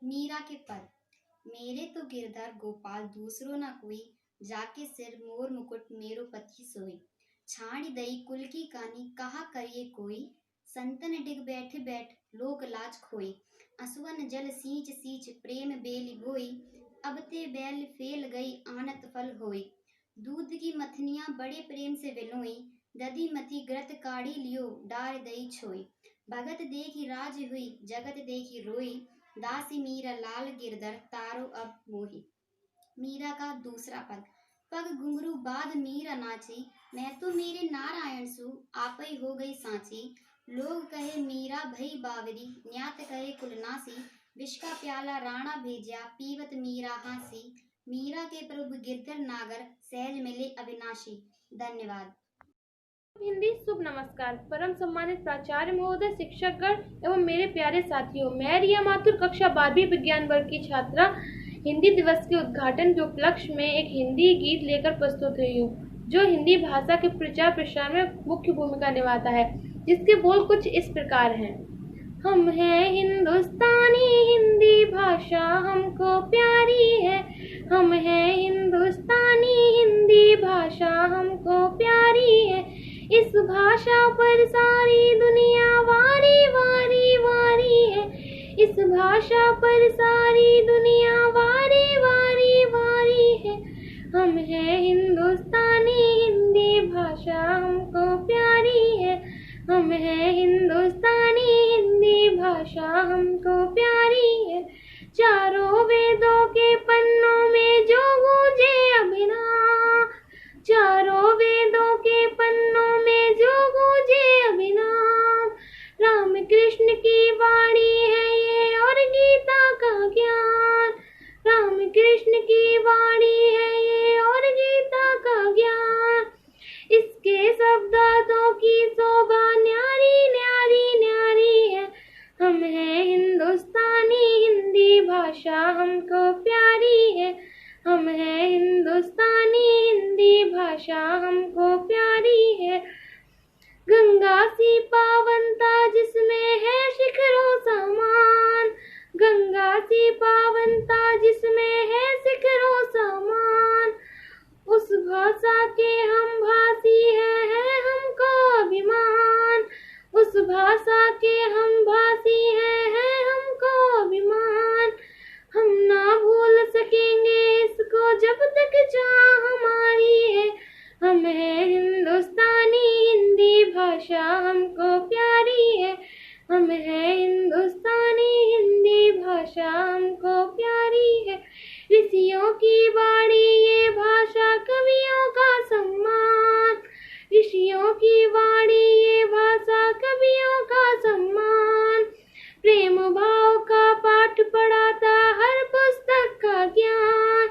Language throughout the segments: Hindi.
मीरा के पद। मेरे तो गिरधर गोपाल दूसरो न कोई, जाके सिर मोर मुकुट मेरो पति सोई। छाड़ी दई कुल की कानी कहा करिए कोई, संतन डिग बैठे बैठ लोक लाज खोई। असुवन जल सींच सींच प्रेम बेली बोई, अब ते बैल फेल गई आनत फल होई। दूध की मथनियां बड़े प्रेम से बिलोई, दधी मथी ग्रत काढ़ी लियो डार दई छोई। भगत देखी राज हुई जगत देखी रोई, दासी मीरा लाल गिरधर तारो अब मोही। मीरा का दूसरा पद। पग घुंघरू बाध मीरा नाची, मैं तो मेरे नारायण सु आपई हो गई सांची। लोग कहे मीरा भई बावरी, न्यात कहे कुलनासी। विष का प्याला राणा भेजिया, पीवत मीरा हासी। मीरा के प्रभु गिरधर नागर, सहज मिले अविनाशी। धन्यवाद। हिंदी शुभ नमस्कार। परम सम्मानित प्राचार्य महोदय, शिक्षकगण एवं मेरे प्यारे साथियों, मैं रिया माथुर कक्षा 12वीं विज्ञान वर्ग की छात्रा हिंदी दिवस के उद्घाटन के उपलक्ष्य में एक हिंदी गीत लेकर प्रस्तुत हुई हूँ, जो हिंदी भाषा के प्रचार प्रसार में मुख्य भूमिका निभाता है, जिसके बोल कुछ इस प्रकार हैं। हम हैं हिंदुस्तानी, हिंदी भाषा हमको प्यारी है। हम हैं हिंदुस्तानी, हिंदी भाषा हमको प्यारी है। इस भाषा पर सारी दुनिया वारी वारी वारी है। इस भाषा पर सारी दुनिया वारी वारी वारी है। हम हैं हिंदुस्तानी, हिंदी भाषा हमको प्यारी है। हम हैं हिंदुस्तानी, हिंदी भाषा हमको प्यारी है। चारों वेदों के पन्नों में जो गूंजे अभिनाम, चारों वेदों के पन्नों में जो गूंजे अभिनाम। राम कृष्ण की वाणी है ये और गीता का ज्ञान। राम कृष्ण की वाणी है ये और गीता का ज्ञान। इसके शब्दों की शोभा न्यारी न्यारी न्यारी है। हम हैं हिंदुस्तानी, हिंदी भाषा हमको प्यारी है। हम हैं हिंदुस्तानी, हिंदी भाषा हमको प्यारी है। गंगा सी पावनता जिसमें है शिखरों समान, गंगा सी पावनता जिसमें है शिखरों समान। उस भाषा के हम भाषी है हमको अभिमान। उस भाषा के हम भाषी है हमको अभिमान। हम ना भूल सकेंगे इसको जब तक चाह हमारी है। हम हैं हिंदुस्तानी, हिंदी भाषा हमको प्यारी है। हम हैं हिंदुस्तानी, हिंदी भाषा हमको प्यारी है। ऋषियों की वाणी ये भाषा कवियों का सम्मान। ऋषियों की वाणी ये भाषा कवियों का सम्मान। प्रेम भाव का पाठ पढ़ाता हर पुस्तक का ज्ञान।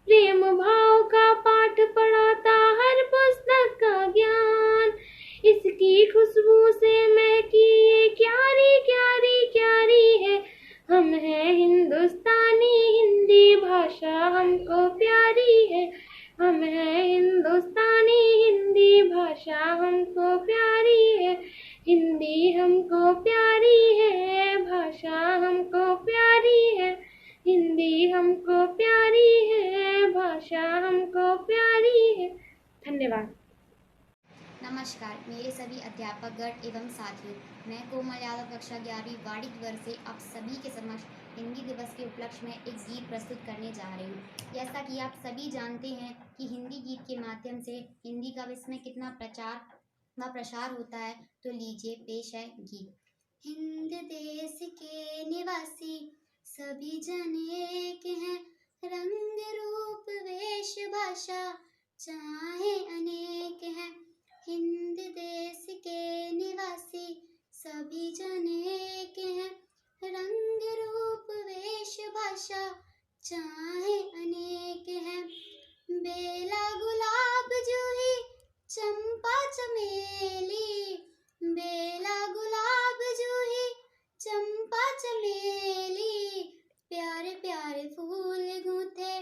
प्रेम भाव का पाठ पढ़ाता हर पुस्तक का ज्ञान। इसकी खुशबू से महकी ये क्यारी क्यारी क्यारी है। हम हैं हिंदुस्तानी, हिंदी भाषा हमको प्यारी है। हम हैं हिंदुस्तानी, हिंदी भाषा हमको प्यारी है। हिंदी हमको प्यारी है, भाषा हमको प्यारी है। हिंदी हमको प्यारी है, भाषा हमको प्यारी है। धन्यवाद। नमस्कार मेरे सभी अध्यापकगण एवं साथियों, मैं कोमल यादव कक्षा 11वीं वाणिज्य वर्ग से आप सभी के समक्ष हिंदी दिवस के उपलक्ष्य में एक गीत प्रस्तुत करने जा रही हूँ। जैसा कि आप सभी जानते हैं कि हिंदी गीत के माध्यम से हिंदी का विश्व में कितना प्रचार व प्रसार होता है, तो लीजिए पेश है गीत। हिंद देश के निवासी सभी जन एक हैं, रंग रूप वेश भाषा चाहे अनेक हैं। हिंद देश के निवासी सभी जन एक हैं, रंग रूप वेश भाषा चाहे अनेक हैं। बेला गुलाब जूही चंपा चमेली, बेला गुलाब जूही चंपा चमेली। प्यारे प्यारे फूल गूंथे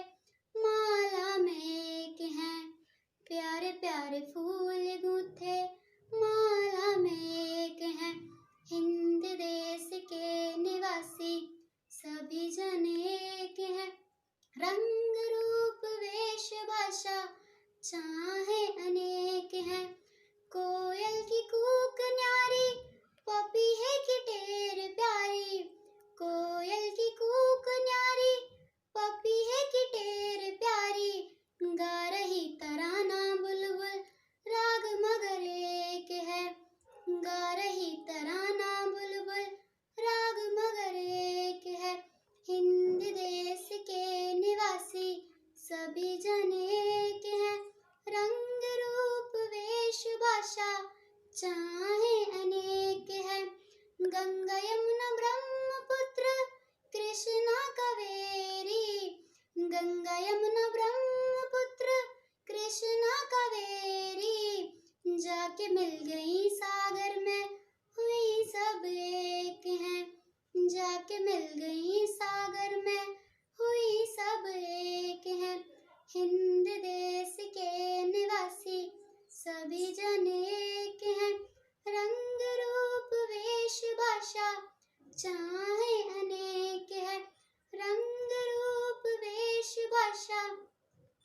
माला में एक हैं, प्यारे प्यारे फूल गूंथे माला में एक हैं। हिंद देश के निवासी सभी जन चाहे अनेक हैं। कोयल की कूक न्यारी, पपीहे की टेर प्यारी। कोयल की कूक न्यारी, पपीहे की टेर प्यारी। गा रही तराना बुलबुल, राग मगर एक है। गा रही तराना बुलबुल, राग मगर एक है। हिंद देश के निवासी सभी जन एक हैं। रंग रूप वेश भाषा चाहे अनेक है। गंगा यमुना ब्रह्मपुत्र कृष्णा कावेरी। गंगा यमुना ब्रह्मपुत्र कृष्णा कावेरी। जाके मिल गई सागर में, हुई सब एक हैं। जाके मिल गई सागर में, हुई सब एक हैं। हिंद देश के निवासी सभी जन एक हैं। रंग रूप वेश भाषा चाहे अनेक है। रंग रूप वेश भाषा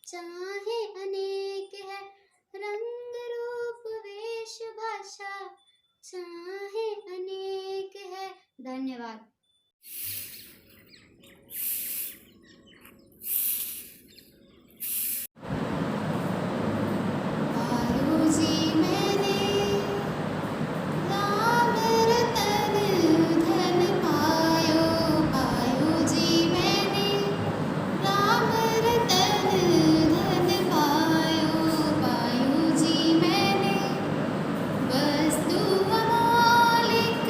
चाहे अनेक है। रंग रूप वेश भाषा चाहे अनेक है। धन्यवाद। पायो जी मैंने राम रतन धन पायो। पायो जी मैंने राम रतन धन पायो। पायो जी मैंने वस्तु अमौलिक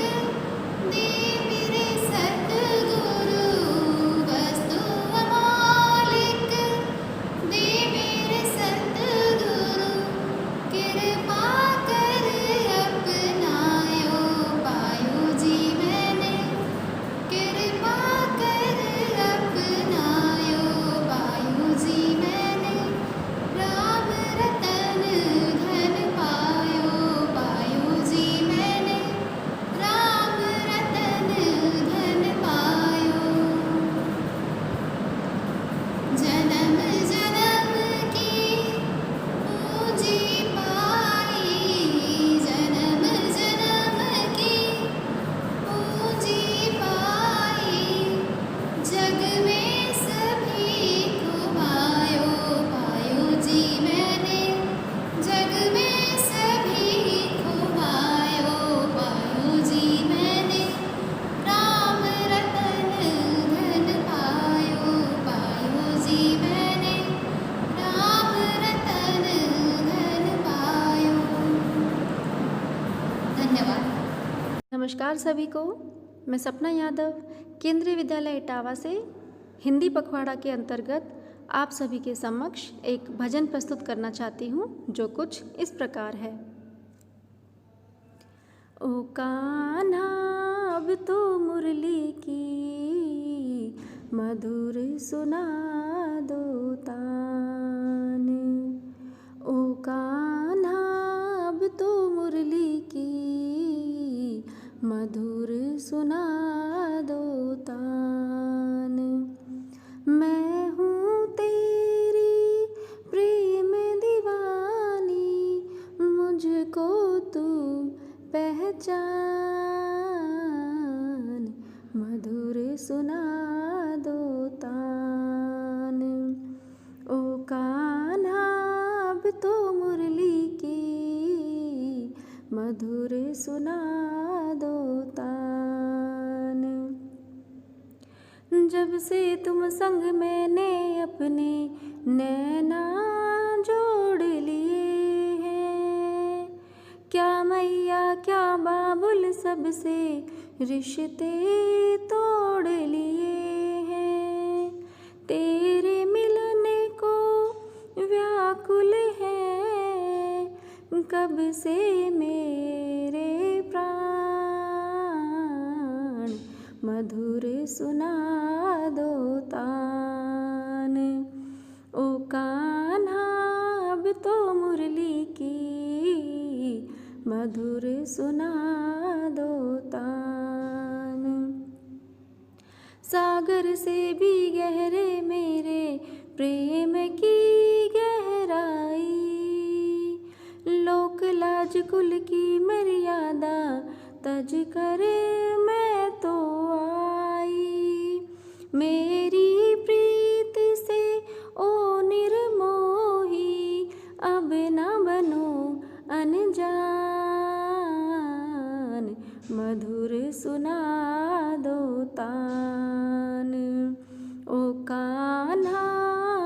दे मेरे सतगुरु। वस्तु अमौलिक दे मेरे सतगुरु। कृपा कर अपनायो। पायो जी मैंने कृपा कर अपनायो। पायो जी मैंने राम रतन धन पायो। पायो जी मैंने राम रतन धन पायो। जन्म जन्म की पूंजी पाई। जन्म जन्म की पूंजी पाई। जग में सभी को पायो। पायो जी मैंने जग में सभी को पायो। पायो जी मैंने राम रतन धन पायो। पायो जी मैंने राम रतन धन पायो। धन्यवाद। नमस्कार सभी को। मैं सपना यादव केंद्रीय विद्यालय इटावा से हिंदी पखवाड़ा के अंतर्गत आप सभी के समक्ष एक भजन प्रस्तुत करना चाहती हूँ, जो कुछ इस प्रकार है। ओ कान्हा अब तो मुरली की मधुर सुना दो तान। ओ कान्हा अब तो मुरली की मधुर सुना दो तान। मैं हूँ तेरी प्रेम दीवानी, मुझको तू पहचान। मधुर सुना दो तान। ओ कान्हा अब तो मुरली की मधुर सुना दो तान। जब से तुम संग मैंने अपने नैना जोड़ लिए हैं, क्या मैया क्या बाबुल सबसे रिश्ते तोड़ लिए हैं। तेरे मिलने को व्याकुल है कब से मेरे प्राण। मधुर सुना दो तान। ओ कान्हा अब तो मुरली की मधुर सुना दो तान। सागर से भी गहरे मेरे प्रेम की गहराई राजकुल की मर्यादा तज कर मैं तो आई। मेरी प्रीति से ओ निर्मोही अब न बनो अनजान, मधुर सुना दो तान। ओ कान्हा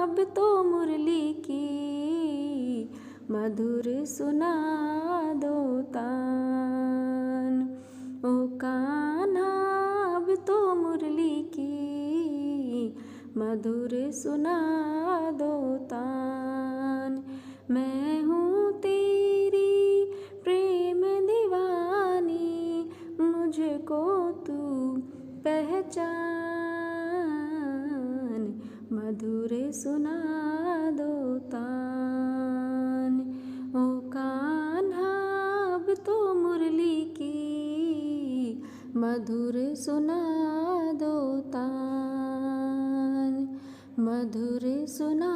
अब तो मुरली की मधुर सुना दो तान। ओ कान्हा अब तो मुरली की मधुर सुना दो तान। मैं हूँ तेरी प्रेम दीवानी, मुझको तू पहचान, मधुर सुना दो तान। ओ कान्हा अब तो मुरली की मधुर सुना दो तान, मधुर सुना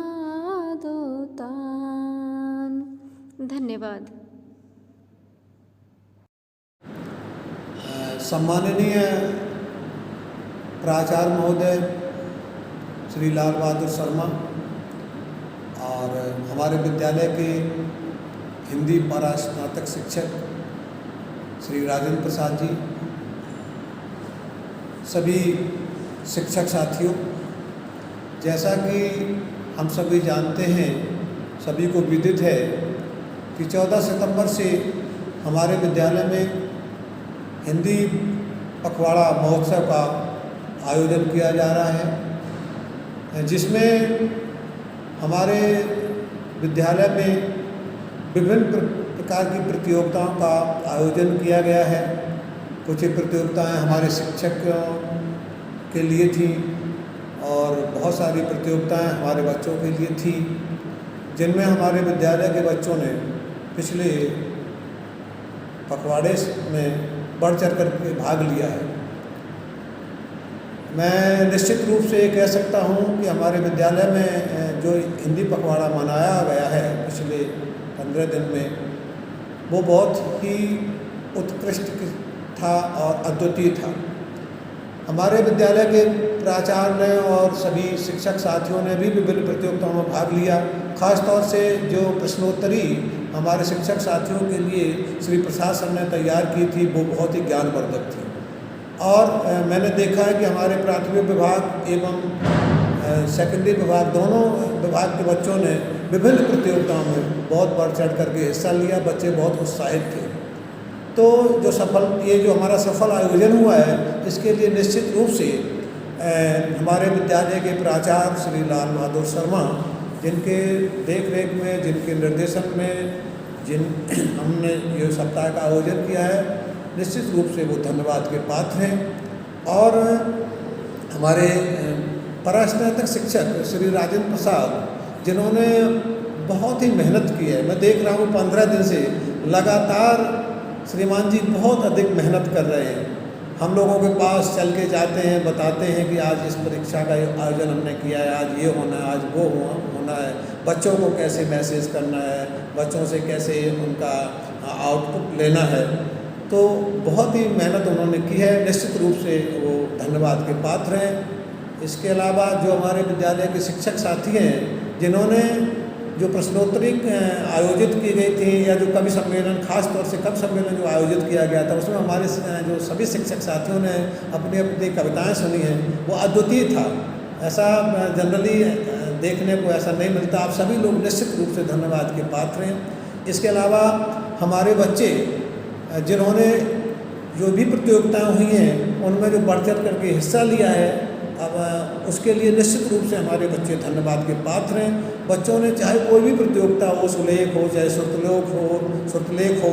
दो तान। धन्यवाद। सम्माननीय प्राचार्य महोदय श्री लाल बहादुर शर्मा और हमारे विद्यालय के हिंदी पारा स्नातक शिक्षक श्री राजेंद्र प्रसाद जी, सभी शिक्षक साथियों, जैसा कि हम सभी जानते हैं, सभी को विदित है कि 14 सितंबर से हमारे विद्यालय में हिंदी पखवाड़ा महोत्सव का आयोजन किया जा रहा है, जिसमें हमारे विद्यालय में विभिन्न प्रकार की प्रतियोगिताओं का आयोजन किया गया है। कुछ प्रतियोगिताएं हमारे शिक्षकों के लिए थी और बहुत सारी प्रतियोगिताएं हमारे बच्चों के लिए थी, जिनमें हमारे विद्यालय के बच्चों ने पिछले पखवाड़े में बढ़ चढ़ कर के भाग लिया है। मैं निश्चित रूप से कह सकता हूं कि हमारे विद्यालय में जो हिंदी पखवाड़ा मनाया गया है पिछले 15 दिन में, वो बहुत ही उत्कृष्ट था और अद्वितीय था। हमारे विद्यालय के प्राचार्य ने और सभी शिक्षक साथियों ने भी विभिन्न प्रतियोगिताओं में भाग लिया। खास तौर से जो प्रश्नोत्तरी हमारे शिक्षक साथियों के लिए श्री प्रसाद सर ने तैयार की थी, वो बहुत ही ज्ञानवर्धक थी। और मैंने देखा है कि हमारे प्राथमिक विभाग एवं सेकेंडरी विभाग, दोनों विभाग के बच्चों ने विभिन्न प्रतियोगिताओं में बहुत बढ़ चढ़ करके हिस्सा लिया। बच्चे बहुत उत्साहित थे। तो जो ये जो हमारा सफल आयोजन हुआ है, इसके लिए निश्चित रूप से हमारे विद्यालय के प्राचार्य श्री लाल बहादुर शर्मा, जिनके देख रेख में, जिनके निर्देशन में हमने ये सप्ताह का आयोजन किया है, निश्चित रूप से वो धन्यवाद के पात्र हैं। और हमारे परास्नातक शिक्षक श्री राजेंद्र प्रसाद, जिन्होंने बहुत ही मेहनत की है। मैं देख रहा हूँ 15 दिन से लगातार श्रीमान जी बहुत अधिक मेहनत कर रहे हैं। हम लोगों के पास चल के जाते हैं, बताते हैं कि आज इस परीक्षा का आयोजन हमने किया है, आज ये होना है, आज वो होना है, बच्चों को कैसे मैसेज करना है, बच्चों से कैसे उनका आउटपुट लेना है। तो बहुत ही मेहनत उन्होंने की है, निश्चित रूप से वो धन्यवाद के पात्र हैं। इसके अलावा जो हमारे विद्यालय के शिक्षक साथी हैं, जिन्होंने जो प्रश्नोत्तरी आयोजित की गई थी, या जो कवि सम्मेलन, खास तौर से कवि सम्मेलन जो आयोजित किया गया था, उसमें हमारे जो सभी शिक्षक साथियों ने अपनी अपनी कविताएं सुनी हैं, वो अद्वितीय था। ऐसा जनरली देखने को ऐसा नहीं मिलता। आप सभी लोग निश्चित रूप से धन्यवाद के पात्र हैं। इसके अलावा हमारे बच्चे जिन्होंने जो भी प्रतियोगिताएं हुई हैं, उनमें जो बढ़ चढ़ करके हिस्सा लिया है, अब उसके लिए निश्चित रूप से हमारे बच्चे धन्यवाद के पात्र हैं। बच्चों ने चाहे कोई भी प्रतियोगिता हो, सुलेख हो, चाहे श्रुतलेख हो,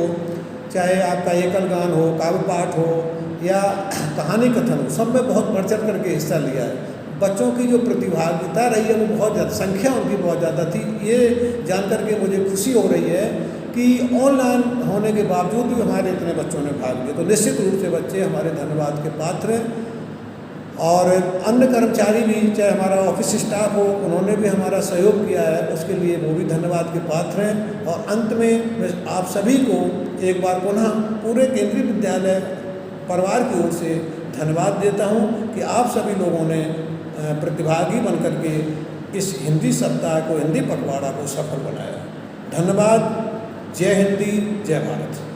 चाहे आपका एकल गान हो, काव्य पाठ हो या कहानी कथन हो, सब में बहुत बढ़ चढ़ करके हिस्सा लिया है। बच्चों की जो प्रतिभागिता रही है, वो बहुत ज़्यादा, संख्या उनकी बहुत ज़्यादा थी। ये जान करके मुझे खुशी हो रही है कि ऑनलाइन होने के बावजूद भी हमारे इतने बच्चों ने भाग लिया। तो निश्चित रूप से बच्चे हमारे धन्यवाद के पात्र हैं। और अन्य कर्मचारी भी, चाहे हमारा ऑफिस स्टाफ हो, उन्होंने भी हमारा सहयोग किया है, उसके लिए वो भी धन्यवाद के पात्र हैं। और अंत में मैं आप सभी को एक बार पुनः पूरे केंद्रीय विद्यालय परिवार की ओर से धन्यवाद देता हूँ कि आप सभी लोगों ने प्रतिभागी बनकर के इस हिंदी सप्ताह को, हिंदी पखवाड़ा को सफल बनाया। धन्यवाद। जय हिंदी, जय भारत।